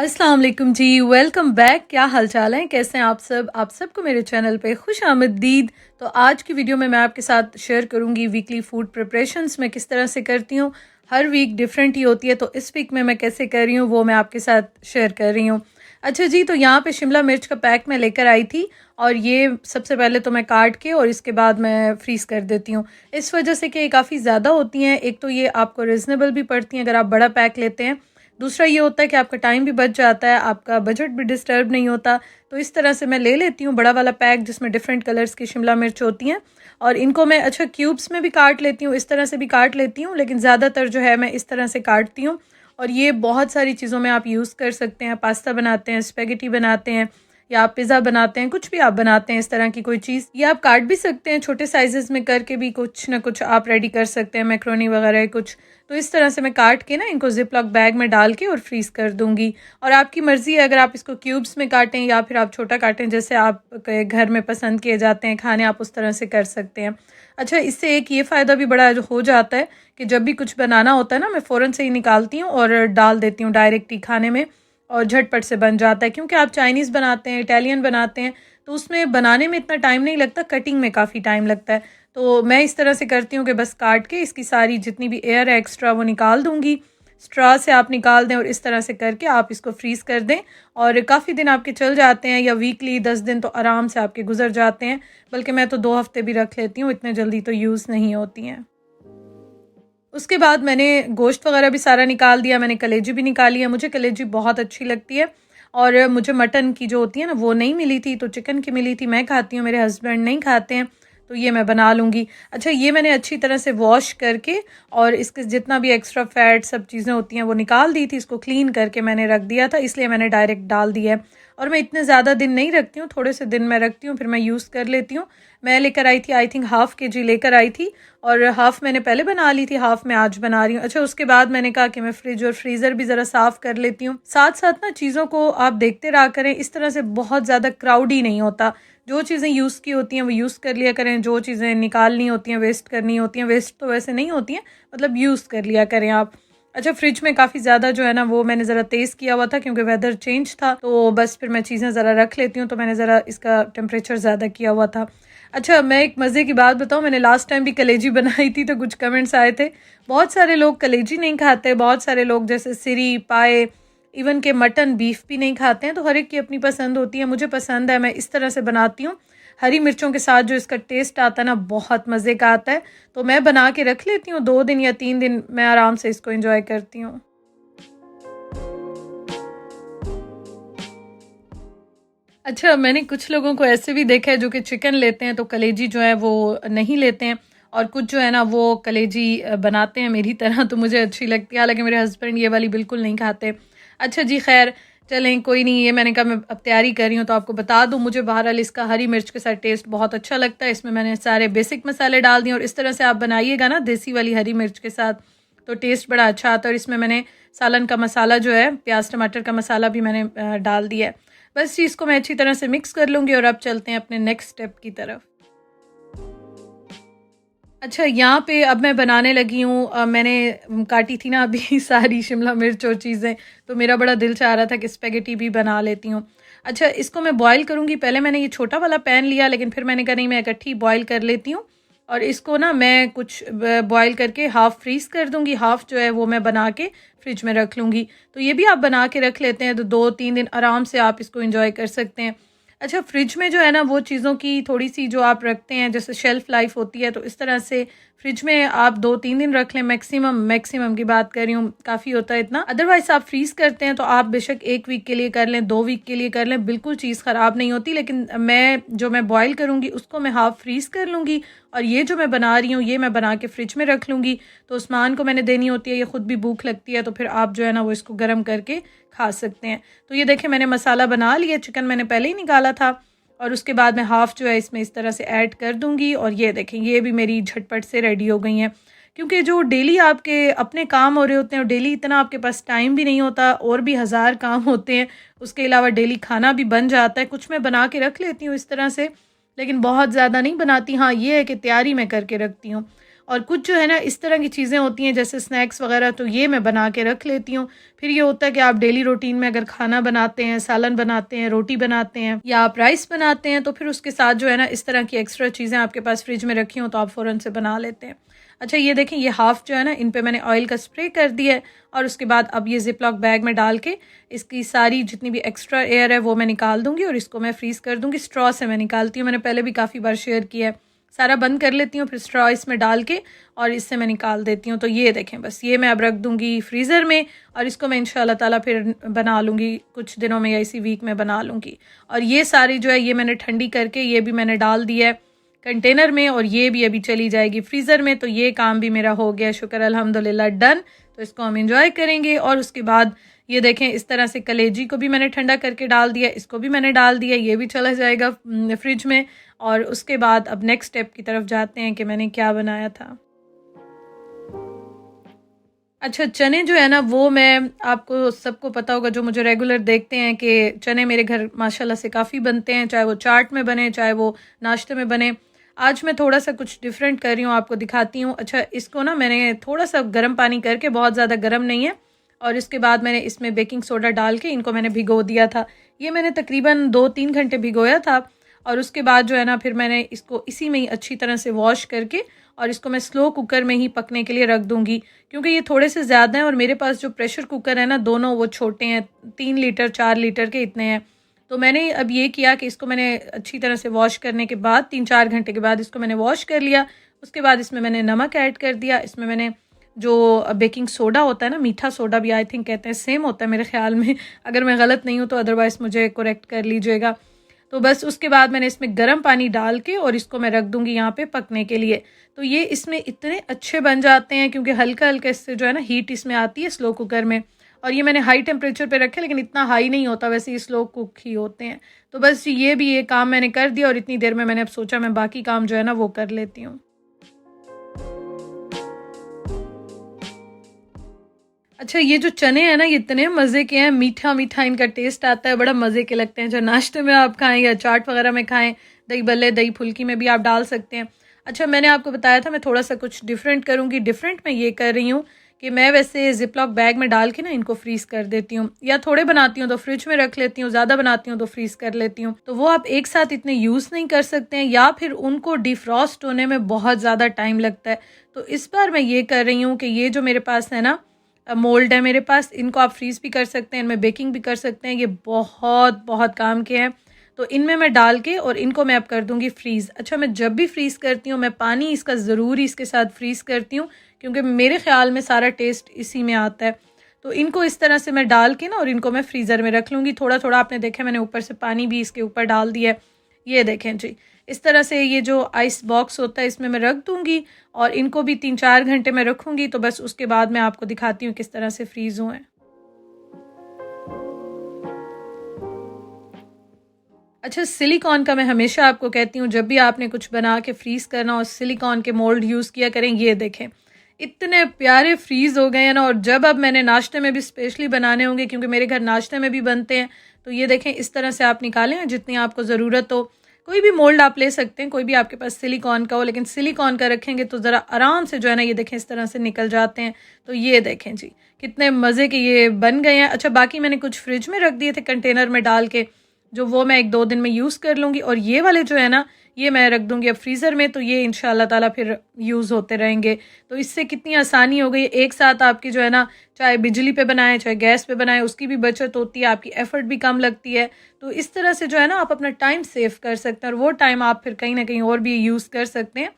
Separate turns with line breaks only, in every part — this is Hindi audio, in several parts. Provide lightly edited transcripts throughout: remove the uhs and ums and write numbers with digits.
अस्सलाम वालेकुम जी, वेलकम बैक। क्या हाल चाल है, कैसे हैं आप सब? आप सबको मेरे चैनल पे खुश आमदीद। तो आज की वीडियो में मैं आपके साथ शेयर करूंगी वीकली फूड प्रिपरेशंस मैं किस तरह से करती हूँ। हर वीक डिफरेंट ही होती है, तो इस वीक में मैं कैसे कर रही हूँ वो मैं आपके साथ शेयर कर रही हूँ। अच्छा जी, तो यहाँ पे शिमला मिर्च का पैक मैं लेकर आई थी और ये सबसे पहले तो मैं काट के और इसके बाद मैं फ्रीज़ कर देती हूँ। इस वजह से कि ये काफ़ी ज़्यादा होती हैं, एक तो ये आपको रिजनेबल भी पड़ती हैं अगर आप बड़ा पैक लेते हैं। दूसरा ये होता है कि आपका टाइम भी बच जाता है, आपका बजट भी डिस्टर्ब नहीं होता। तो इस तरह से मैं ले लेती हूँ बड़ा वाला पैक जिसमें डिफरेंट कलर्स की शिमला मिर्च होती हैं और इनको मैं अच्छा क्यूब्स में भी काट लेती हूँ, इस तरह से भी काट लेती हूँ, लेकिन ज़्यादातर जो है मैं इस तरह से काटती हूँ। और ये बहुत सारी चीज़ों में आप यूज़ कर सकते हैं। पास्ता बनाते हैं, स्पेगेटी बनाते हैं या आप पिज़्ज़ा बनाते हैं, कुछ भी आप बनाते हैं इस तरह की कोई चीज़, ये आप काट भी सकते हैं छोटे साइजेस में करके भी कुछ ना कुछ आप रेडी कर सकते हैं, मैक्रोनी वगैरह कुछ। तो इस तरह से मैं काट के ना इनको जिप लॉक बैग में डाल के और फ्रीज़ कर दूंगी। और आपकी मर्ज़ी है, अगर आप इसको क्यूब्स में काटें या फिर आप छोटा काटें, जैसे आप घर में पसंद किए जाते हैं खाने, आप उस तरह से कर सकते हैं। अच्छा, इससे एक ये फ़ायदा भी बड़ा हो जाता है कि जब भी कुछ बनाना होता है ना, मैं फ़ौरन से ही निकालती हूँ और डाल देती हूँ डायरेक्ट ही खाने में और झटपट से बन जाता है। क्योंकि आप चाइनीज़ बनाते हैं, इटालियन बनाते हैं, तो उसमें बनाने में इतना टाइम नहीं लगता, कटिंग में काफ़ी टाइम लगता है। तो मैं इस तरह से करती हूँ कि बस काट के इसकी सारी जितनी भी एयर है एक्स्ट्रा वो निकाल दूँगी, स्ट्रॉ से आप निकाल दें और इस तरह से करके आप इसको फ्रीज़ कर दें और काफ़ी दिन आपके चल जाते हैं, या वीकली 10 दिन तो आराम से आपके गुजर जाते हैं। बल्कि मैं तो 2 हफ्ते भी रख लेती हूँ, इतने जल्दी तो यूज़ नहीं होती हैं। उसके बाद मैंने गोश्त वगैरह भी सारा निकाल दिया, मैंने कलेजी भी निकाली है, मुझे कलेजी बहुत अच्छी लगती है। और मुझे मटन की जो होती है ना वो नहीं मिली थी, तो चिकन की मिली थी, मैं खाती हूँ, मेरे हस्बैंड नहीं खाते हैं, तो ये मैं बना लूँगी। अच्छा, ये मैंने अच्छी तरह से वॉश करके और इसके जितना भी एक्स्ट्रा फैट सब चीज़ें होती हैं वो निकाल दी थी, इसको क्लीन करके मैंने रख दिया था, इसलिए मैंने डायरेक्ट डाल दिया है। और मैं इतने ज़्यादा दिन नहीं रखती हूँ, थोड़े से दिन मैं रखती हूँ फिर मैं यूज़ कर लेती हूँ। मैं लेकर आई थी, आई थिंक ½ kg लेकर आई थी और हाफ़ मैंने पहले बना ली थी, हाफ़ मैं आज बना रही हूँ। अच्छा, उसके बाद मैंने कहा कि मैं फ्रिज और फ्रीज़र भी ज़रा साफ़ कर लेती हूँ। साथ साथ ना चीज़ों को आप देखते रहा करें, इस तरह से बहुत ज़्यादा क्राउडी नहीं होता। जो चीज़ें यूज़ की होती हैं वो यूज़ कर लिया करें, जो चीज़ें निकालनी होती हैं, वेस्ट करनी होती हैं, वेस्ट तो वैसे नहीं होती हैं, मतलब यूज़ कर लिया करें आप। अच्छा, फ्रिज में काफ़ी ज़्यादा जो है ना वो मैंने ज़रा तेज़ किया हुआ था क्योंकि वेदर चेंज था, तो बस फिर मैं चीज़ें ज़रा रख लेती हूँ, तो मैंने ज़रा इसका टेम्परेचर ज़्यादा किया हुआ था। अच्छा, मैं एक मज़े की बात बताऊँ, मैंने लास्ट टाइम भी कलेजी बनाई थी तो कुछ कमेंट्स आए थे। बहुत सारे लोग कलेजी नहीं खाते, बहुत सारे लोग जैसे सिरी, पाए, इवन के मटन, बीफ भी नहीं खाते हैं, तो हर एक की अपनी पसंद होती है। मुझे पसंद है, मैं इस तरह से बनाती हूँ। हरी मिर्चों के साथ जो इसका टेस्ट आता है ना, बहुत मज़े का आता है। तो मैं बना के रख लेती हूँ, 2 दिन या 3 दिन मैं आराम से इसको एंजॉय करती हूँ। अच्छा, मैंने कुछ लोगों को ऐसे भी देखा है जो कि चिकन लेते हैं तो कलेजी जो है वो नहीं लेते हैं, और कुछ जो है ना वो कलेजी बनाते हैं मेरी तरह, तो मुझे अच्छी लगती है। हालांकि मेरे हस्बैंड ये वाली बिल्कुल नहीं खाते। अच्छा जी, खैर चलें, कोई नहीं, ये मैंने कहा मैं अब तैयारी कर रही हूँ तो आपको बता दूँ। मुझे बहरहाल इसका हरी मिर्च के साथ टेस्ट बहुत अच्छा लगता है। इसमें मैंने सारे बेसिक मसाले डाल दिए और इस तरह से आप बनाइएगा ना देसी वाली हरी मिर्च के साथ, तो टेस्ट बड़ा अच्छा आता है। और इसमें मैंने सालन का मसाला जो है, प्याज टमाटर का मसाला भी मैंने डाल दिया है। बस चीज़ को मैं अच्छी तरह से मिक्स कर लूँगी और अब चलते हैं अपने नेक्स्ट स्टेप की तरफ। अच्छा, यहाँ पे अब मैं बनाने लगी हूँ, मैंने काटी थी ना अभी सारी शिमला मिर्च और चीज़ें, तो मेरा बड़ा दिल चाह रहा था कि स्पेगेटी भी बना लेती हूँ। अच्छा, इसको मैं बॉईल करूँगी, पहले मैंने ये छोटा वाला पैन लिया, लेकिन फिर मैंने कहा नहीं, मैं इकट्ठी बॉईल कर लेती हूँ। और इसको ना मैं कुछ बॉईल करके हाफ़ फ्रीज़ कर दूँगी, हाफ़ जो है वो मैं बना के फ्रिज में रख लूँगी। तो ये भी आप बना के रख लेते हैं तो 2-3 दिन आराम से आप इसको एंजॉय कर सकते हैं। अच्छा, फ्रिज में जो है ना वो चीज़ों की थोड़ी-सी जो आप रखते हैं, जैसे शेल्फ़ लाइफ़ होती है, तो इस तरह से फ्रिज में आप 2-3 दिन रख लें मैक्सिमम, मैक्सिमम की बात कर रही हूँ, काफ़ी होता है इतना। अदरवाइज़ आप फ्रीज़ करते हैं तो आप बेशक 1 वीक के लिए कर लें, 2 वीक के लिए कर लें, बिल्कुल चीज़ ख़राब नहीं होती। लेकिन मैं बॉयल करूँगी उसको मैं हाफ़ फ्रीज़ कर लूँगी और ये जो मैं बना रही हूँ ये मैं बना के फ्रिज में रख लूँगी। तो उस्मान को मैंने देनी होती है, ये ख़ुद भी भूख लगती है, तो फिर आप जो है ना वो इसको गर्म करके खा सकते हैं। तो ये देखें, मैंने मसाला बना लिया, चिकन मैंने पहले ही निकाला था और उसके बाद मैं हाफ़ जो है इसमें इस तरह से ऐड कर दूँगी। और ये देखें, ये भी मेरी झटपट से रेडी हो गई हैं। क्योंकि जो डेली आपके अपने काम हो रहे होते हैं और डेली इतना आपके पास टाइम भी नहीं होता, और भी हज़ार काम होते हैं, उसके अलावा डेली खाना भी बन जाता है। कुछ मैं बना के रख लेती हूँ इस तरह से, लेकिन बहुत ज़्यादा नहीं बनाती। हाँ, ये है कि तैयारी मैं करके रखती हूँ। और कुछ जो है ना इस तरह की चीज़ें होती हैं जैसे स्नैक्स वगैरह, तो ये मैं बना के रख लेती हूँ। फिर ये होता है कि आप डेली रूटीन में अगर खाना बनाते हैं, सालन बनाते हैं, रोटी बनाते हैं या आप राइस बनाते हैं, तो फिर उसके साथ जो है ना इस तरह की एक्स्ट्रा चीज़ें आपके पास फ्रिज में रखी हों तो आप फ़ौरन से बना लेते हैं। अच्छा ये देखें, ये हाफ़ जो है ना इन पे मैंने ऑयल का स्प्रे कर दिया है और उसके बाद अब ये ज़िप लॉक बैग में डाल के इसकी सारी जितनी भी एक्स्ट्रा एयर है वो मैं निकाल दूँगी और इसको मैं फ्रीज़ कर दूँगी। स्ट्रॉ से मैं निकालती हूँ, मैंने पहले भी काफ़ी बार शेयर किया है। सारा बंद कर लेती हूँ, फिर स्ट्रॉ इसमें डाल के और इससे मैं निकाल देती हूँ। तो ये देखें, बस ये मैं अब रख दूँगी फ्रीज़र में और इसको मैं इंशाल्लाह ताला फिर बना लूँगी कुछ दिनों में या इसी वीक में बना लूँगी। और ये सारी जो है ये मैंने ठंडी करके ये भी मैंने डाल दिया है कंटेनर में और ये भी अभी चली जाएगी फ्रीज़र में। तो ये काम भी मेरा हो गया, शुक्र अल्हम्दुलिल्लाह, डन। तो इसको हम इंजॉय करेंगे। और उसके बाद ये देखें इस तरह से कलेजी को भी मैंने ठंडा करके डाल दिया, इसको भी मैंने डाल दिया, ये भी चला जाएगा फ्रिज में। और उसके बाद अब नेक्स्ट स्टेप की तरफ जाते हैं कि मैंने क्या बनाया था। अच्छा, चने जो है ना वो मैं, आपको सबको पता होगा जो मुझे रेगुलर देखते हैं कि चने मेरे घर माशाल्लाह से काफ़ी बनते हैं, चाहे वो चाट में बने चाहे वो नाश्ते में बने। आज मैं थोड़ा सा कुछ डिफरेंट कर रही हूँ, आपको दिखाती हूँ। अच्छा, इसको ना मैंने थोड़ा सा गर्म पानी करके, बहुत ज़्यादा गर्म नहीं है, और इसके बाद मैंने इसमें बेकिंग सोडा डाल के इनको मैंने भिगो दिया था। ये मैंने तकरीबन 2-3 घंटे भिगोया था और उसके बाद जो है ना फिर मैंने इसको इसी में ही अच्छी तरह से वॉश करके और इसको मैं स्लो कुकर में ही पकने के लिए रख दूँगी, क्योंकि ये थोड़े से ज़्यादा हैं और मेरे पास जो प्रेशर कुकर है ना दोनों वो छोटे हैं, 3 लीटर 4 लीटर के इतने हैं। तो मैंने अब ये किया कि इसको मैंने अच्छी तरह से वॉश करने के बाद 3-4 घंटे के बाद इसको मैंने वॉश कर लिया। उसके बाद इसमें मैंने नमक ऐड कर दिया, इसमें मैंने जो बेकिंग सोडा होता है ना, मीठा सोडा भी आई थिंक कहते हैं, सेम होता है मेरे ख्याल में, अगर मैं गलत नहीं हूँ तो अदरवाइज़ मुझे करेक्ट कर लीजिएगा। तो बस उसके बाद मैंने इसमें गर्म पानी डाल के और इसको मैं रख दूँगी यहाँ पे पकने के लिए। तो ये इसमें इतने अच्छे बन जाते हैं क्योंकि हल्का हल्का इससे जो है ना हीट इसमें आती है स्लो कुकर में। और ये मैंने हाई टेम्परेचर पे रखे, लेकिन इतना हाई नहीं होता, वैसे ये स्लो कुक ही होते हैं। तो बस ये भी ये काम मैंने कर दिया और इतनी देर में मैंने अब सोचा मैं बाकी काम जो है ना वो कर लेती हूँ। अच्छा, ये जो चने हैं ना ये इतने मज़े के हैं, मीठा मीठा इनका टेस्ट आता है, बड़ा मज़े के लगते हैं। जो नाश्ते में आप खाएं या चाट वगैरह में खाएं, दही भल्ले दही फुल्की में भी आप डाल सकते हैं। अच्छा, मैंने आपको बताया था मैं थोड़ा सा कुछ डिफरेंट करूँगी। डिफरेंट मैं ये कर रही हूँ कि मैं वैसे जिपलॉक बैग में डाल के ना इनको फ्रीज़ कर देती हूँ, या थोड़े बनाती हूँ तो फ्रिज में रख लेती हूँ, ज़्यादा बनाती हूँ तो फ्रीज़ कर लेती हूँ। तो वो आप एक साथ इतने यूज़ नहीं कर सकते हैं या फिर उनको डिफ्रॉस्ट होने में बहुत ज़्यादा टाइम लगता है। तो इस बार मैं ये कर रही हूँ कि ये जो मेरे पास है ना मोल्ड है मेरे पास, इनको आप फ्रीज़ भी कर सकते हैं, इनमें बेकिंग भी कर सकते हैं, ये बहुत बहुत काम के हैं। तो इनमें मैं डाल के और इनको मैं अब कर दूंगी फ्रीज़। अच्छा, मैं जब भी फ्रीज़ करती हूँ मैं पानी इसका ज़रूर इसके साथ फ्रीज़ करती हूँ, क्योंकि मेरे ख्याल में सारा टेस्ट इसी में आता है। तो इनको इस तरह से मैं डाल के ना और इनको मैं फ्रीज़र में रख लूँगी। थोड़ा थोड़ा आपने देखा मैंने ऊपर से पानी भी इसके ऊपर डाल दिया है। ये देखें जी, इस तरह से ये जो आइस बॉक्स होता है इसमें मैं रख दूँगी और इनको भी 3-4 घंटे में रखूँगी। तो बस उसके बाद मैं आपको दिखाती हूँ किस तरह से फ्रीज़ हुए हैं। अच्छा, सिलिकॉन का मैं हमेशा आपको कहती हूँ जब भी आपने कुछ बना के फ्रीज़ करना हो सिलिकॉन के मोल्ड यूज़ किया करें। ये देखें इतने प्यारे फ्रीज़ हो गए हैं ना, और जब अब मैंने नाश्ते में भी स्पेशली बनाने होंगे क्योंकि मेरे घर नाश्ते में भी बनते हैं, तो ये देखें इस तरह से आप निकालें जितनी आपको ज़रूरत हो। कोई भी मोल्ड आप ले सकते हैं, कोई भी आपके पास सिलिकॉन का हो, लेकिन सिलिकॉन का रखेंगे तो ज़रा आराम से जो है ना ये देखें इस तरह से निकल जाते हैं। तो ये देखें जी कितने मज़े के ये बन गए हैं। अच्छा, बाकी मैंने कुछ फ्रिज में रख दिए थे कंटेनर में डाल के, जो वो मैं 1-2 दिन में यूज़ कर लूँगी, और ये वाले जो है ना ये मैं रख दूँगी अब फ्रीज़र में, तो ये इंशाल्लाह ताला फिर यूज़ होते रहेंगे। तो इससे कितनी आसानी हो गई, एक साथ आपकी जो है ना चाहे बिजली पे बनाएं चाहे गैस पे बनाएं उसकी भी बचत होती है, आपकी एफ़र्ट भी कम लगती है। तो इस तरह से जो है ना आप अपना टाइम सेव कर सकते हैं, और वो टाइम आप फिर कहीं ना कहीं और भी यूज़ कर सकते हैं,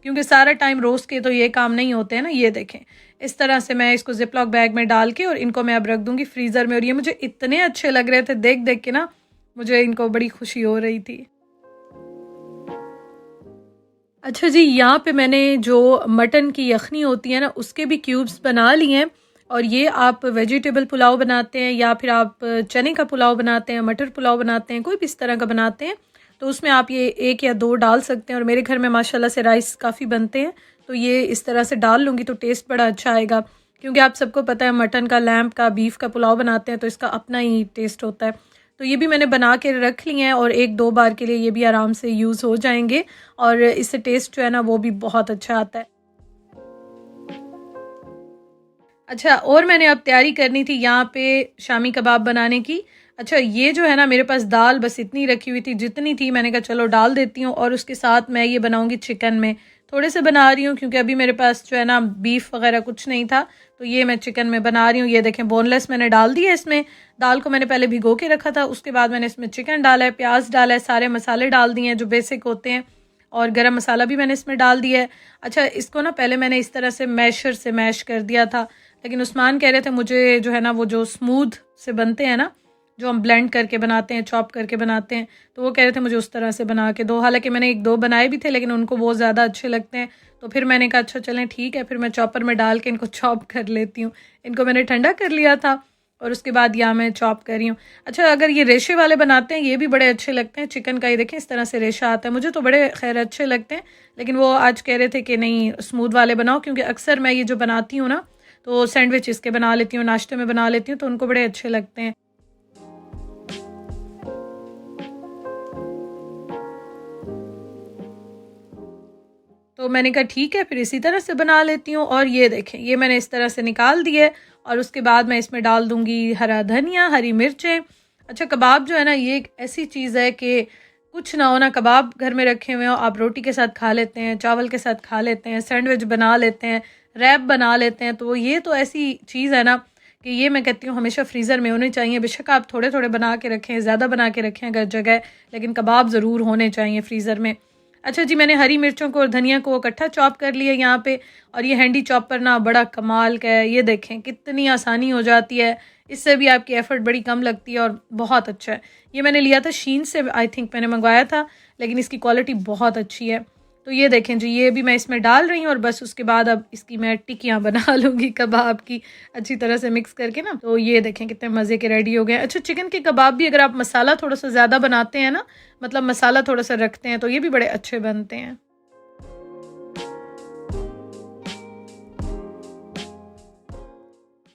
क्योंकि सारा टाइम रोज़ के तो ये काम नहीं होते हैं ना। ये देखें इस तरह से मैं इसको जिपलॉक बैग में डाल के और इनको मैं अब रख दूँगी फ्रीज़र में, और ये मुझे इतने अच्छे लग रहे थे देख देख के ना, मुझे इनको बड़ी खुशी हो रही थी। अच्छा जी, यहाँ पे मैंने जो मटन की यखनी होती है ना उसके भी क्यूब्स बना लिए हैं, और ये आप वेजिटेबल पुलाव बनाते हैं या फिर आप चने का पुलाव बनाते हैं, मटर पुलाव बनाते हैं, कोई भी इस तरह का बनाते हैं, तो उसमें आप ये 1 या 2 डाल सकते हैं। और मेरे घर में माशाल्लाह से राइस काफ़ी बनते हैं, तो ये इस तरह से डाल लूँगी तो टेस्ट बड़ा अच्छा आएगा, क्योंकि आप सबको पता है मटन का, लैम्प का, बीफ का पुलाव बनाते हैं तो इसका अपना ही टेस्ट होता है। तो ये भी मैंने बना के रख लिए हैं और 1-2 बार के लिए ये भी आराम से यूज़ हो जाएंगे, और इससे टेस्ट जो है ना वो भी बहुत अच्छा आता है। अच्छा, और मैंने अब तैयारी करनी थी यहाँ पे शामी कबाब बनाने की। अच्छा, ये जो है ना, मेरे पास दाल बस इतनी रखी हुई थी, जितनी थी मैंने कहा चलो डाल देती हूँ, और उसके साथ मैं ये बनाऊँगी चिकन में। थोड़े से बना रही हूँ क्योंकि अभी मेरे पास जो है ना बीफ वगैरह कुछ नहीं था, तो ये मैं चिकन में बना रही हूँ। ये देखें, बोनलेस मैंने डाल दिया इसमें। दाल को मैंने पहले भिगो के रखा था, उसके बाद मैंने इसमें चिकन डाला है, प्याज डाला है, सारे मसाले डाल दिए हैं जो बेसिक होते हैं, और गरम मसाला भी मैंने इसमें डाल दिया है। अच्छा, इसको ना पहले मैंने इस तरह से मैशर से मैश कर दिया था, लेकिन उस्मान कह रहे थे मुझे जो है ना वो जो स्मूथ से बनते हैं ना, जो हम ब्लेंड करके बनाते हैं, चॉप करके बनाते हैं, तो वो कह रहे थे मुझे उस तरह से बना के दो। हालांकि मैंने एक दो बनाए भी थे, लेकिन उनको वो ज़्यादा अच्छे लगते हैं, तो फिर मैंने कहा अच्छा चलें ठीक है, फिर मैं चॉपर में डाल के इनको चॉप कर लेती हूँ। इनको मैंने ठंडा कर लिया था और उसके बाद यहाँ मैं चॉप कर रही हूँ। अच्छा, अगर ये रेशे वाले बनाते हैं ये भी बड़े अच्छे लगते हैं चिकन का। ये देखें इस तरह से रेशा आता है, मुझे तो बड़े खैर अच्छे लगते हैं, लेकिन वो आज कह रहे थे कि नहीं स्मूथ वाले बनाओ, क्योंकि अक्सर मैं ये जो बनाती हूँ ना तो सैंडविच इसके बना लेती हूँ, नाश्ते में बना लेती हूँ, तो उनको बड़े अच्छे लगते हैं। तो मैंने कहा ठीक है, फिर इसी तरह से बना लेती हूँ। और ये देखें, ये मैंने इस तरह से निकाल दिया है, और उसके बाद मैं इसमें डाल दूँगी हरा धनिया, हरी मिर्चें। अच्छा, कबाब जो है ना ये एक ऐसी चीज़ है कि कुछ ना हो ना, कबाब घर में रखे हुए हो, आप रोटी के साथ खा लेते हैं, चावल के साथ खा लेते हैं, सैंडविच बना लेते हैं, रैप बना लेते हैं। तो ये तो ऐसी चीज़ है ना कि ये मैं कहती हूँ हमेशा फ्रीज़र में होनी चाहिए। बेशक आप थोड़े थोड़े बना के रखें, ज़्यादा बना के रखें अगर जगह, लेकिन कबाब ज़रूर होने चाहिए फ्रीज़र में। अच्छा जी, मैंने हरी मिर्चों को और धनिया को इकट्ठा चॉप कर लिया यहाँ पे, और ये हैंडी चॉपर ना बड़ा कमाल का है। ये देखें कितनी आसानी हो जाती है, इससे भी आपकी एफ़र्ट बड़ी कम लगती है और बहुत अच्छा है। ये मैंने लिया था शीन से, आई थिंक मैंने मंगवाया था, लेकिन इसकी क्वालिटी बहुत अच्छी है। तो ये देखें जी, ये भी मैं इसमें डाल रही हूँ, और बस उसके बाद अब इसकी मैं टिक्कियाँ बना लूँगी कबाब की, अच्छी तरह से मिक्स करके ना। तो ये देखें कितने मज़े के रेडी हो गए। अच्छा, चिकन के कबाब भी अगर आप मसाला थोड़ा सा ज़्यादा बनाते हैं ना, मतलब मसाला थोड़ा सा रखते हैं, तो ये भी बड़े अच्छे बनते हैं।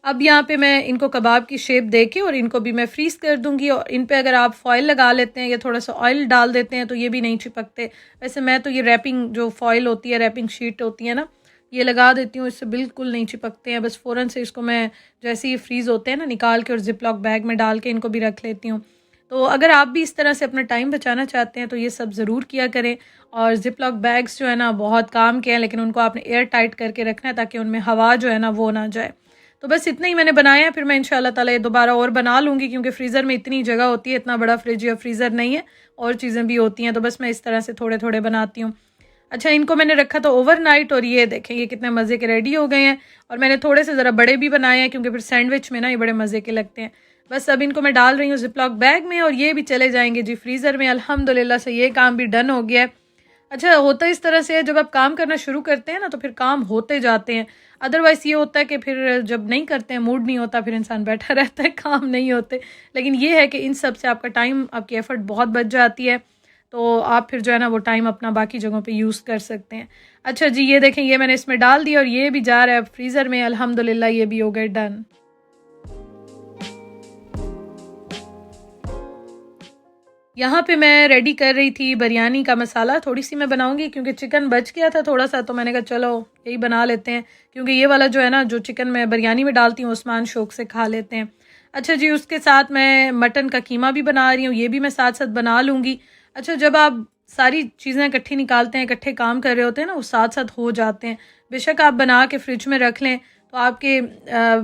अब यहाँ पे मैं इनको कबाब की शेप देके और इनको भी मैं फ्रीज़ कर दूँगी, और इन पे अगर आप फॉइल लगा लेते हैं या थोड़ा सा ऑयल डाल देते हैं तो ये भी नहीं चिपकते। वैसे मैं तो ये रैपिंग जो फॉइल होती है, रैपिंग शीट होती है ना, ये लगा देती हूँ, इससे बिल्कुल नहीं चिपकते हैं। बस फ़ौरन से इसको मैं जैसे ही फ्रीज़ होते हैं ना निकाल के और ज़िप लॉक बैग में डाल के इनको भी रख लेती हूँ। तो अगर आप भी इस तरह से अपना टाइम बचाना चाहते हैं तो ये सब ज़रूर किया करें। और ज़िप लॉक बैग्स जो है ना बहुत काम के हैं, लेकिन उनको आपने एयर टाइट करके रखना है ताकि उनमें हवा जो है ना वो ना जाए। तो बस इतना ही मैंने बनाया है, फिर मैं इंशाल्लाह ताला ये दोबारा और बना लूँगी, क्योंकि फ्रीज़र में इतनी जगह होती है, इतना बड़ा फ्रिज या फ्रीज़र नहीं है, और चीज़ें भी होती हैं, तो बस मैं इस तरह से थोड़े थोड़े बनाती हूँ। अच्छा, इनको मैंने रखा था ओवरनाइट, और ये देखें ये कितने मज़े के रेडी हो गए हैं। और मैंने थोड़े से ज़रा बड़े भी बनाए हैं, क्योंकि फिर सैंडविच में ना ये बड़े मज़े के लगते हैं। बस अब इनको मैं डाल रही हूँ ज़िप लॉक बैग में, और ये भी चले जाएंगे जी फ्रीज़र में। अल्हम्दुलिल्लाह से ये काम भी डन हो गया है। अच्छा, होता इस तरह से है, जब आप काम करना शुरू करते हैं ना तो फिर काम होते जाते हैं। अदरवाइज़ ये होता है कि फिर जब नहीं करते हैं, मूड नहीं होता, फिर इंसान बैठा रहता है, काम नहीं होते। लेकिन ये है कि इन सब से आपका टाइम, आपकी एफ़र्ट बहुत बच जाती है, तो आप फिर जो है ना वो टाइम अपना बाकी जगहों पे यूज़ कर सकते हैं। अच्छा जी, ये देखें ये मैंने इसमें डाल दिया, और ये भी जा रहा है फ्रीज़र में। अल्हम्दुलिल्लाह ये भी हो गए डन। यहाँ पे मैं रेडी कर रही थी बिरयानी का मसाला, थोड़ी सी मैं बनाऊंगी क्योंकि चिकन बच गया था थोड़ा सा, तो मैंने कहा चलो यही बना लेते हैं, क्योंकि ये वाला जो है ना जो चिकन मैं बिरयानी में डालती हूँ उस्मान शौक से खा लेते हैं। अच्छा जी, उसके साथ मैं मटन का कीमा भी बना रही हूँ, ये भी मैं साथ साथ बना लूँगी। अच्छा, जब आप सारी चीज़ें इकट्ठी निकालते हैं, इकट्ठे काम कर रहे होते हैं ना, वो साथ साथ हो जाते हैं। बेशक आप बना के फ्रिज में रख लें, तो आपके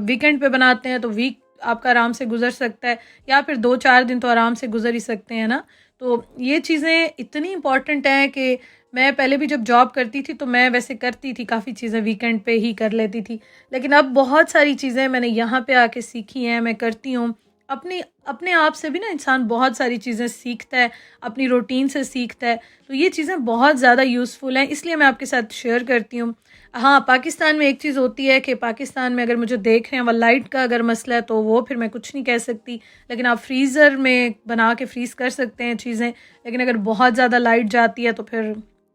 वीकेंड पे बनाते हैं तो वीक आपका आराम से गुजर सकता है, या फिर 2-4 दिन तो आराम से गुजर ही सकते हैं ना। तो ये चीज़ें इतनी इम्पॉर्टेंट हैं कि मैं पहले भी जब जॉब करती थी तो मैं वैसे करती थी, काफ़ी चीज़ें वीकेंड पे ही कर लेती थी, लेकिन अब बहुत सारी चीज़ें मैंने यहाँ पे आके सीखी हैं, मैं करती हूँ। अपनी अपने आप से भी ना इंसान बहुत सारी चीज़ें सीखता है, अपनी रूटीन से सीखता है, तो ये चीज़ें बहुत ज़्यादा यूज़फुल हैं, इसलिए मैं आपके साथ शेयर करती हूँ। हाँ, पाकिस्तान में एक चीज़ होती है कि पाकिस्तान में अगर मुझे देख रहे हैं वो लाइट का अगर मसला है तो वो फिर मैं कुछ नहीं कह सकती, लेकिन आप फ्रीज़र में बना के फ्रीज़ कर सकते हैं चीज़ें, लेकिन अगर बहुत ज़्यादा लाइट जाती है तो फिर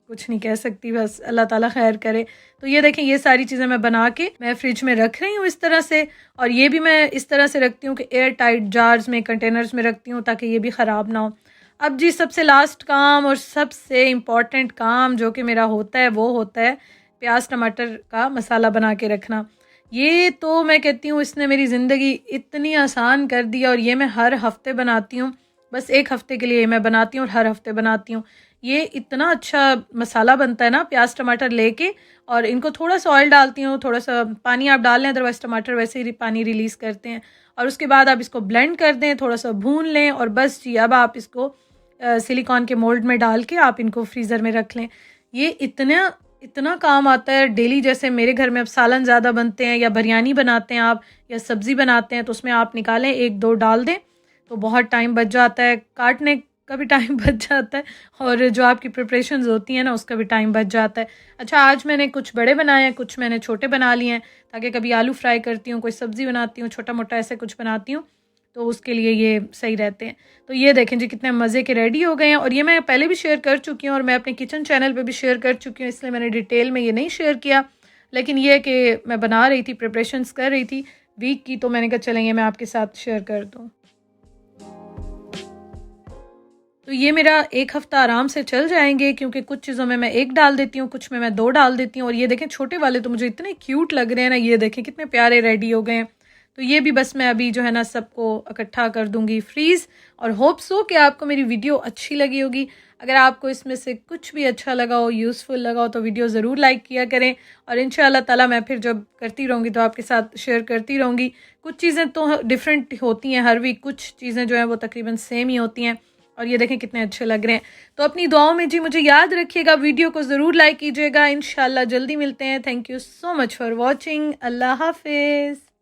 कुछ नहीं कह सकती, बस अल्लाह ताला खैर करे। तो ये देखें ये सारी चीज़ें मैं बना के मैं फ्रिज में रख रही हूँ इस तरह से, और ये भी मैं इस तरह से रखती हूँ कि एयर टाइट जार्स में, कंटेनर्स में रखती हूँ ताकि ये भी ख़राब ना हो। अब जी सबसे लास्ट काम और सबसे इम्पॉर्टेंट काम जो कि मेरा होता है वो होता है प्याज टमाटर का मसाला बना के रखना। ये तो मैं कहती हूँ इसने मेरी ज़िंदगी इतनी आसान कर दी और ये मैं हर हफ्ते बनाती हूँ। बस 1 हफ्ते के लिए मैं बनाती हूँ और हर हफ्ते बनाती हूँ। ये इतना अच्छा मसाला बनता है ना, प्याज टमाटर लेके और इनको थोड़ा सा ऑयल डालती हूँ, थोड़ा सा पानी आप डाल लें, अदरवाइज़ टमाटर वैसे ही पानी रिलीज़ करते हैं। और उसके बाद आप इसको ब्लेंड कर दें, थोड़ा सा भून लें और बस जी अब आप इसको सिलिकॉन के मोल्ड में डाल के आप इनको फ्रीज़र में रख लें। ये इतना इतना काम आता है डेली। जैसे मेरे घर में अब सालन ज़्यादा बनते हैं या बिरयानी बनाते हैं आप या सब्ज़ी बनाते हैं, तो उसमें आप निकालें 1-2 डाल दें तो बहुत टाइम बच जाता है, काटने का भी टाइम बच जाता है और जो आपकी प्रिपरेशंस होती हैं ना उसका भी टाइम बच जाता है। अच्छा, आज मैंने कुछ बड़े बनाए हैं, कुछ मैंने छोटे बना लिए हैं ताकि कभी आलू फ्राई करती हूँ, कोई सब्ज़ी बनाती हूँ, छोटा मोटा ऐसे कुछ बनाती हूँ तो उसके लिए ये सही रहते हैं। तो ये देखें जी कितने मज़े के रेडी हो गए हैं और ये मैं पहले भी शेयर कर चुकी हूँ और मैं अपने किचन चैनल पे भी शेयर कर चुकी हूँ, इसलिए मैंने डिटेल में ये नहीं शेयर किया। लेकिन ये कि मैं बना रही थी, प्रिपरेशंस कर रही थी वीक की, तो मैंने कहा चलेंगे मैं आपके साथ शेयर कर दूँ। तो ये मेरा 1 हफ़्ता आराम से चल जाएँगे क्योंकि कुछ चीज़ों में मैं 1 डाल देती हूँ, कुछ में मैं 2 डाल देती हूँ और ये देखें छोटे वाले तो मुझे इतने क्यूट लग रहे हैं ना, ये देखें कितने प्यारे रेडी हो गए हैं। तो ये भी बस मैं अभी जो है ना सबको इकट्ठा कर दूँगी फ्रीज़ और होप सो कि आपको मेरी वीडियो अच्छी लगी होगी। अगर आपको इसमें से कुछ भी अच्छा लगा हो, यूज़फुल लगा हो तो वीडियो ज़रूर लाइक किया करें और इंशाअल्लाह ताला मैं फिर जब करती रहूँगी तो आपके साथ शेयर करती रहूँगी। कुछ चीज़ें तो डिफरेंट होती हैं हर वीक, कुछ चीज़ें जो हैं वो तकरीबन सेम ही होती हैं और ये देखें कितने अच्छे लग रहे हैं। तो अपनी दुआओं में जी मुझे याद रखिएगा, वीडियो को ज़रूर लाइक कीजिएगा। इंशाल्लाह जल्दी मिलते हैं। Thank you so much for watching. अल्लाह हाफिज़।